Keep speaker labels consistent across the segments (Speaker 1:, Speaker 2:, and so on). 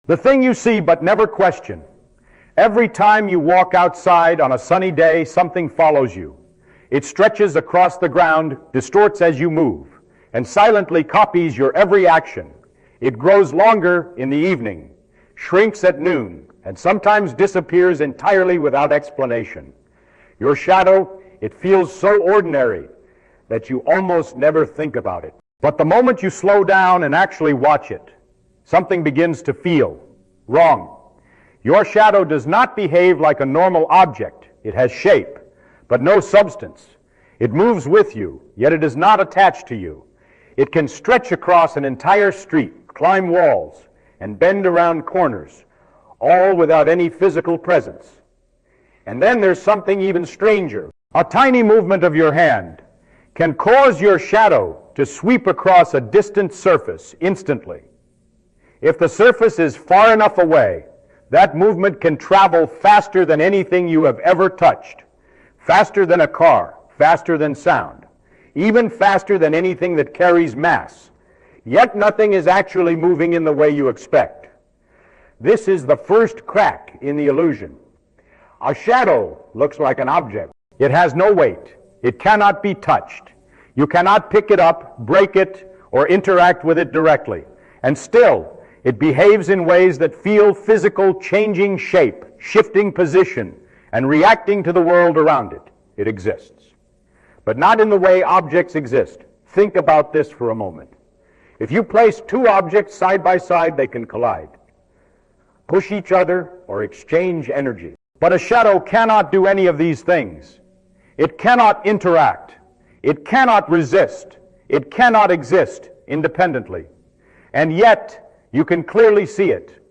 Speaker 1: The thing you see but never question. Every time you walk outside on a sunny day, something follows you. It stretches across the ground, distorts as you move, and silently copies your every action. It grows longer in the evening, shrinks at noon, and sometimes disappears entirely without explanation. Your shadow, it feels so ordinary that you almost never think about it. But the moment you slow down and actually watch it, something begins to feel wrong. Your shadow does not behave like a normal object. It has shape, but no substance. It moves with you, yet it is not attached to you. It can stretch across an entire street, climb walls, and bend around corners, all without any physical presence. And then there's something even stranger. A tiny movement of your hand can cause your shadow to sweep across a distant surface instantly. If the surface is far enough away, that movement can travel faster than anything you have ever touched, faster than a car, faster than sound, even faster than anything that carries mass. Yet nothing is actually moving in the way you expect. This is the first crack in the illusion. A shadow looks like an object. It has no weight. It cannot be touched. You cannot pick it up, break it, or interact with it directly. And still, it behaves in ways that feel physical, changing shape, shifting position, and reacting to the world around it. It exists. But not in the way objects exist. Think about this for a moment. If you place two objects side by side, they can collide, push each other, or exchange energy. But a shadow cannot do any of these things. It cannot interact. It cannot resist. It cannot exist independently. And yet, you can clearly see it.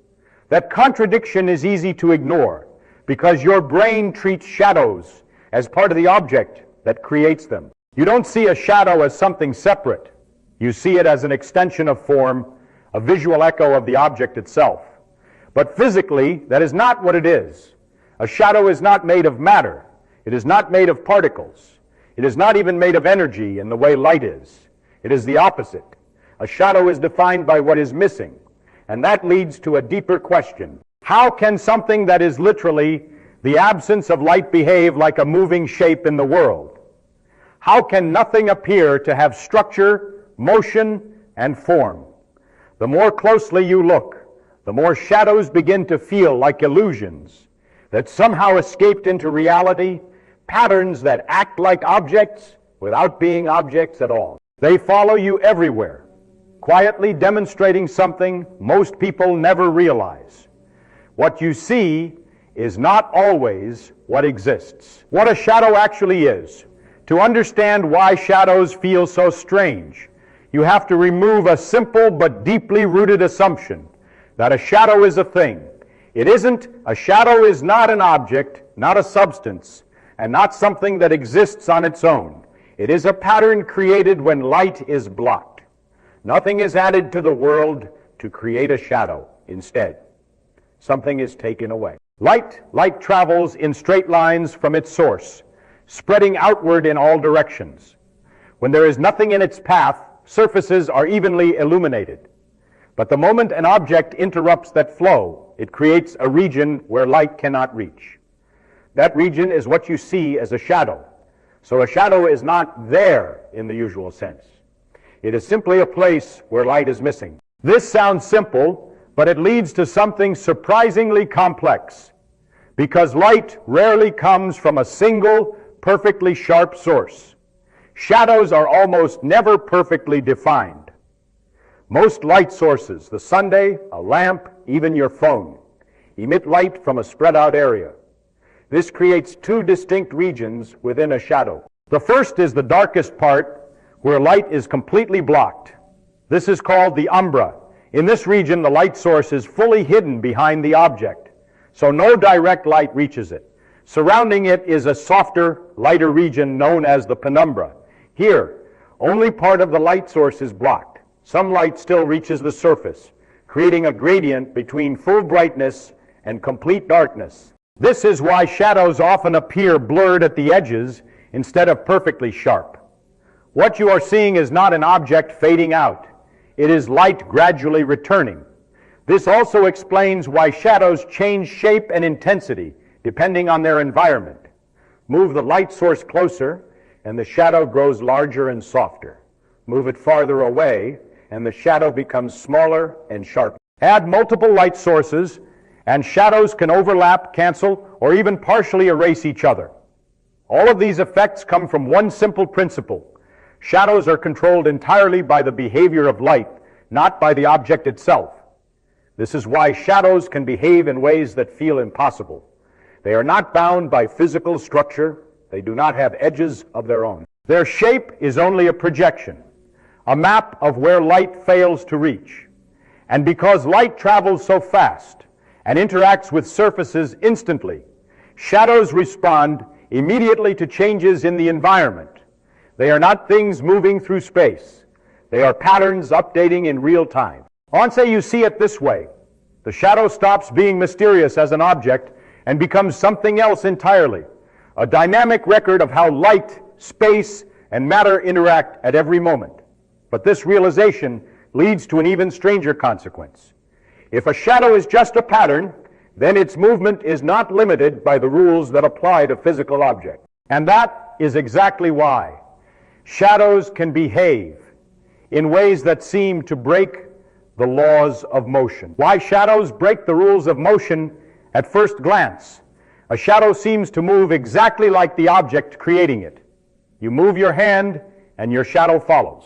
Speaker 1: That contradiction is easy to ignore because your brain treats shadows as part of the object that creates them. You don't see a shadow as something separate. You see it as an extension of form, a visual echo of the object itself. But physically, that is not what it is. A shadow is not made of matter. It is not made of particles. It is not even made of energy in the way light is. It is the opposite. A shadow is defined by what is missing. And that leads to a deeper question. How can something that is literally the absence of light behave like a moving shape in the world? How can nothing appear to have structure, motion, and form? The more closely you look, the more shadows begin to feel like illusions that somehow escaped into reality, patterns that act like objects without being objects at all. They follow you everywhere, quietly demonstrating something most people never realize. What you see is not always what exists. What a shadow actually is. To understand why shadows feel so strange, you have to remove a simple but deeply rooted assumption that a shadow is a thing. It isn't. A shadow is not an object, not a substance, and not something that exists on its own. It is a pattern created when light is blocked. Nothing is added to the world to create a shadow. Instead, something is taken away. Light travels in straight lines from its source, spreading outward in all directions. When there is nothing in its path, surfaces are evenly illuminated. But the moment an object interrupts that flow, it creates a region where light cannot reach. That region is what you see as a shadow. So a shadow is not there in the usual sense. It is simply a place where light is missing. This sounds simple, but it leads to something surprisingly complex, because light rarely comes from a single, perfectly sharp source. Shadows are almost never perfectly defined. Most light sources, the sunday, a lamp, even your phone, emit light from a spread out area. This creates two distinct regions within a shadow. The first is the darkest part, where light is completely blocked. This is called the umbra. In this region, the light source is fully hidden behind the object, so no direct light reaches it. Surrounding it is a softer, lighter region known as the penumbra. Here, only part of the light source is blocked. Some light still reaches the surface, creating a gradient between full brightness and complete darkness. This is why shadows often appear blurred at the edges instead of perfectly sharp. What you are seeing is not an object fading out. It is light gradually returning. This also explains why shadows change shape and intensity depending on their environment. Move the light source closer, and the shadow grows larger and softer. Move it farther away, and the shadow becomes smaller and sharper. Add multiple light sources, and shadows can overlap, cancel, or even partially erase each other. All of these effects come from one simple principle. Shadows are controlled entirely by the behavior of light, not by the object itself. This is why shadows can behave in ways that feel impossible. They are not bound by physical structure. They do not have edges of their own. Their shape is only a projection, a map of where light fails to reach. And because light travels so fast and interacts with surfaces instantly, shadows respond immediately to changes in the environment. They are not things moving through space. They are patterns updating in real time. Once you see it this way, the shadow stops being mysterious as an object and becomes something else entirely, a dynamic record of how light, space, and matter interact at every moment. But this realization leads to an even stranger consequence. If a shadow is just a pattern, then its movement is not limited by the rules that apply to physical objects. And that is exactly why shadows can behave in ways that seem to break the laws of motion. Why shadows break the rules of motion at first glance. A shadow seems to move exactly like the object creating it. You move your hand and your shadow follows.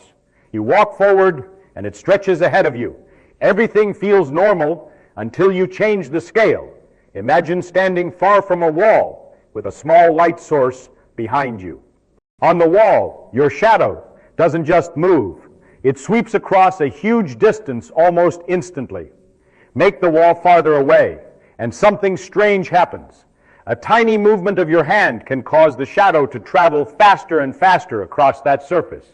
Speaker 1: You walk forward and it stretches ahead of you. Everything feels normal until you change the scale. Imagine standing far from a wall with a small light source behind you. On the wall, your shadow doesn't just move. It sweeps across a huge distance almost instantly. Make the wall farther away, and something strange happens. A tiny movement of your hand can cause the shadow to travel faster and faster across that surface.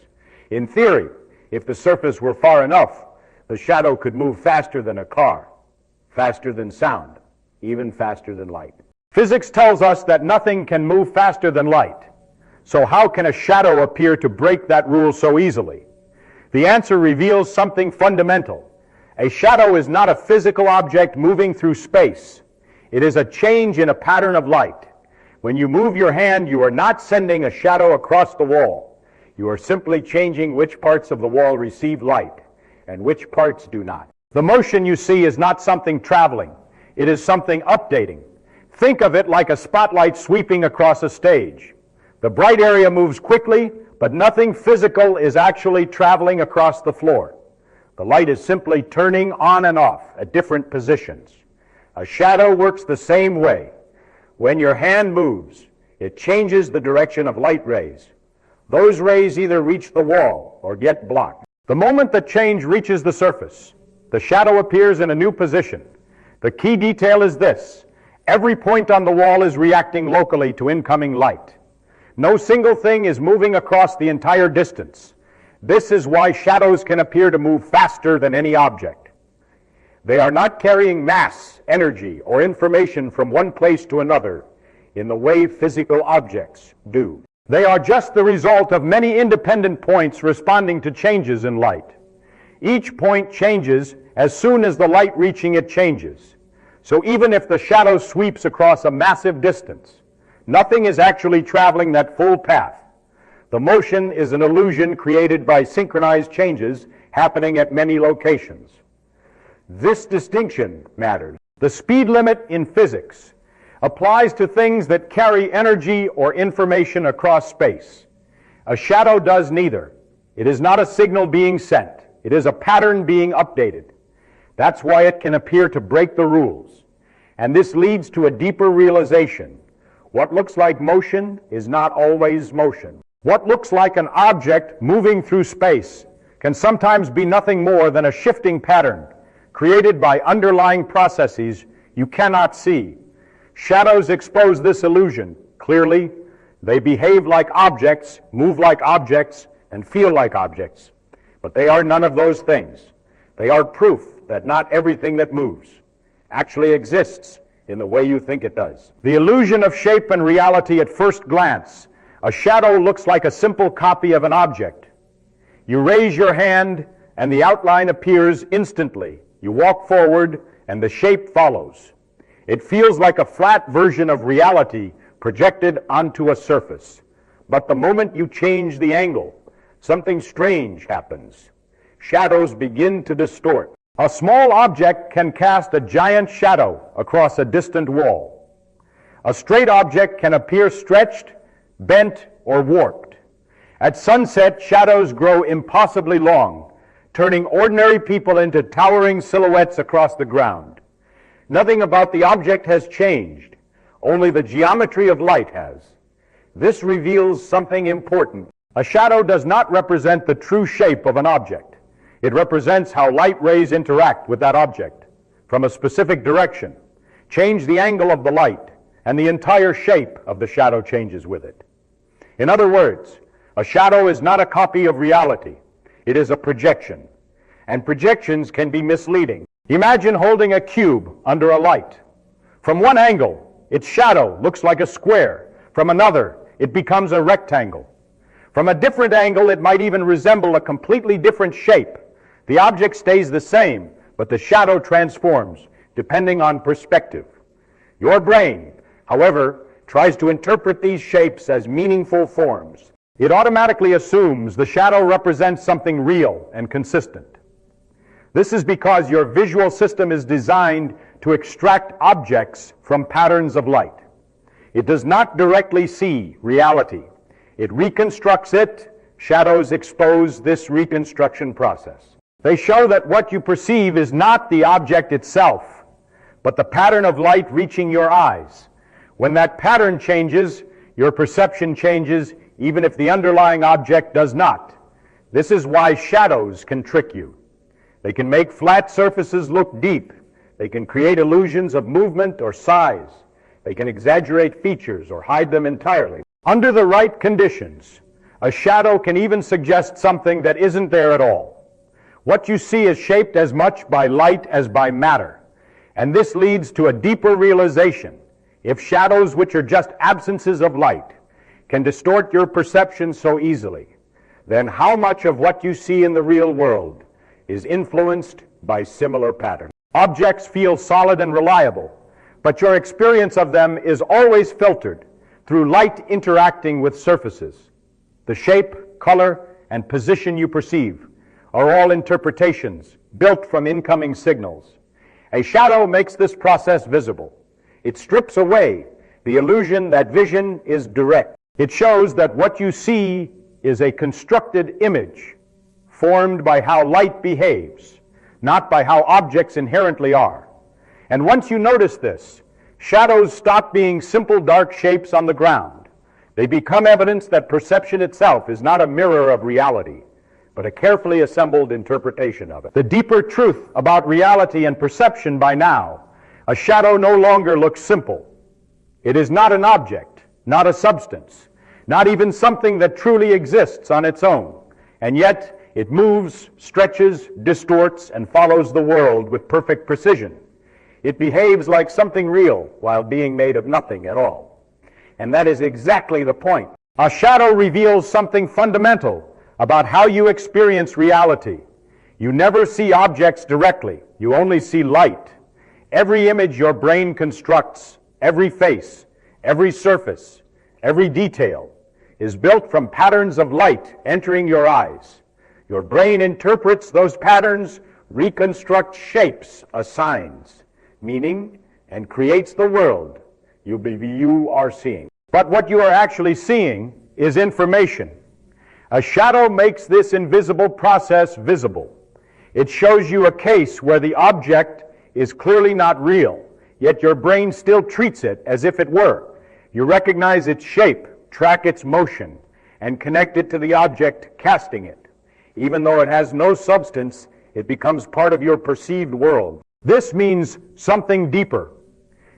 Speaker 1: In theory, if the surface were far enough, the shadow could move faster than a car, faster than sound, even faster than light. Physics tells us that nothing can move faster than light. So how can a shadow appear to break that rule so easily? The answer reveals something fundamental. A shadow is not a physical object moving through space. It is a change in a pattern of light. When you move your hand, you are not sending a shadow across the wall. You are simply changing which parts of the wall receive light and which parts do not. The motion you see is not something traveling. It is something updating. Think of it like a spotlight sweeping across a stage. The bright area moves quickly, but nothing physical is actually traveling across the floor. The light is simply turning on and off at different positions. A shadow works the same way. When your hand moves, it changes the direction of light rays. Those rays either reach the wall or get blocked. The moment the change reaches the surface, the shadow appears in a new position. The key detail is this: every point on the wall is reacting locally to incoming light. No single thing is moving across the entire distance. This is why shadows can appear to move faster than any object. They are not carrying mass, energy, or information from one place to another in the way physical objects do. They are just the result of many independent points responding to changes in light. Each point changes as soon as the light reaching it changes. So even if the shadow sweeps across a massive distance, nothing is actually traveling that full path. The motion is an illusion created by synchronized changes happening at many locations. This distinction matters. The speed limit in physics applies to things that carry energy or information across space. A shadow does neither. It is not a signal being sent. It is a pattern being updated. That's why it can appear to break the rules. And this leads to a deeper realization. What looks like motion is not always motion. What looks like an object moving through space can sometimes be nothing more than a shifting pattern created by underlying processes you cannot see. Shadows expose this illusion clearly. They behave like objects, move like objects, and feel like objects. But they are none of those things. They are proof that not everything that moves actually exists in the way you think it does. The illusion of shape and reality at first glance. A shadow looks like a simple copy of an object. You raise your hand and the outline appears instantly. You walk forward, and the shape follows. It feels like a flat version of reality projected onto a surface. But the moment you change the angle, something strange happens. Shadows begin to distort. A small object can cast a giant shadow across a distant wall. A straight object can appear stretched, bent, or warped. At sunset, shadows grow impossibly long, turning ordinary people into towering silhouettes across the ground. Nothing about the object has changed. Only the geometry of light has. This reveals something important. A shadow does not represent the true shape of an object. It represents how light rays interact with that object from a specific direction. Change the angle of the light, and the entire shape of the shadow changes with it. In other words, a shadow is not a copy of reality. It is a projection, and projections can be misleading. Imagine holding a cube under a light. From one angle, its shadow looks like a square. From another, it becomes a rectangle. From a different angle, it might even resemble a completely different shape. The object stays the same, but the shadow transforms, depending on perspective. Your brain, however, tries to interpret these shapes as meaningful forms. It automatically assumes the shadow represents something real and consistent. This is because your visual system is designed to extract objects from patterns of light. It does not directly see reality. It reconstructs it. Shadows expose this reconstruction process. They show that what you perceive is not the object itself, but the pattern of light reaching your eyes. When that pattern changes, your perception changes, even if the underlying object does not. This is why shadows can trick you. They can make flat surfaces look deep. They can create illusions of movement or size. They can exaggerate features or hide them entirely. Under the right conditions, a shadow can even suggest something that isn't there at all. What you see is shaped as much by light as by matter, and this leads to a deeper realization. If shadows, which are just absences of light, can distort your perception so easily, then how much of what you see in the real world is influenced by similar patterns? Objects feel solid and reliable, but your experience of them is always filtered through light interacting with surfaces. The shape, color, and position you perceive are all interpretations built from incoming signals. A shadow makes this process visible. It strips away the illusion that vision is direct. It shows that what you see is a constructed image formed by how light behaves, not by how objects inherently are. And once you notice this, shadows stop being simple dark shapes on the ground. They become evidence that perception itself is not a mirror of reality, but a carefully assembled interpretation of it. The deeper truth about reality and perception by now, a shadow no longer looks simple. It is not an object, not a substance, not even something that truly exists on its own, and yet it moves, stretches, distorts, and follows the world with perfect precision. It behaves like something real while being made of nothing at all. And that is exactly the point. A shadow reveals something fundamental about how you experience reality. You never see objects directly. You only see light. Every image your brain constructs, every face, every surface, every detail, is built from patterns of light entering your eyes. Your brain interprets those patterns, reconstructs shapes, assigns meaning, and creates the world you are seeing. But what you are actually seeing is information. A shadow makes this invisible process visible. It shows you a case where the object is clearly not real, yet your brain still treats it as if it were. You recognize its shape, track its motion, and connect it to the object casting it. Even though it has no substance, it becomes part of your perceived world. This means something deeper.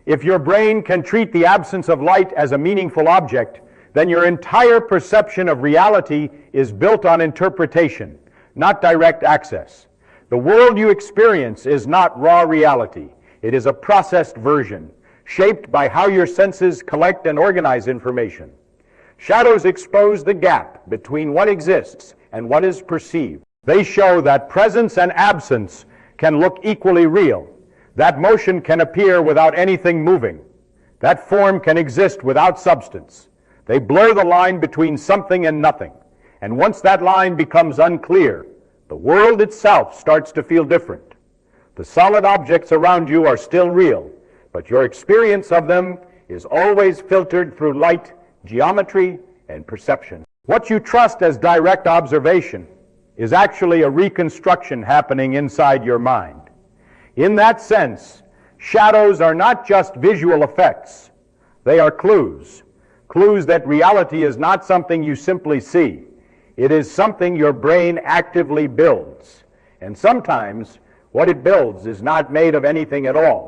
Speaker 1: If your brain can treat the absence of light as a meaningful object, then your entire perception of reality is built on interpretation, not direct access. The world you experience is not raw reality. It is a processed version, shaped by how your senses collect and organize information. Shadows expose the gap between what exists and what is perceived. They show that presence and absence can look equally real. That motion can appear without anything moving. That form can exist without substance. They blur the line between something and nothing. And once that line becomes unclear, the world itself starts to feel different. The solid objects around you are still real, but your experience of them is always filtered through light, geometry, and perception. What you trust as direct observation is actually a reconstruction happening inside your mind. In that sense, shadows are not just visual effects. They are clues. Clues that reality is not something you simply see. It is something your brain actively builds. And sometimes what it builds is not made of anything at all.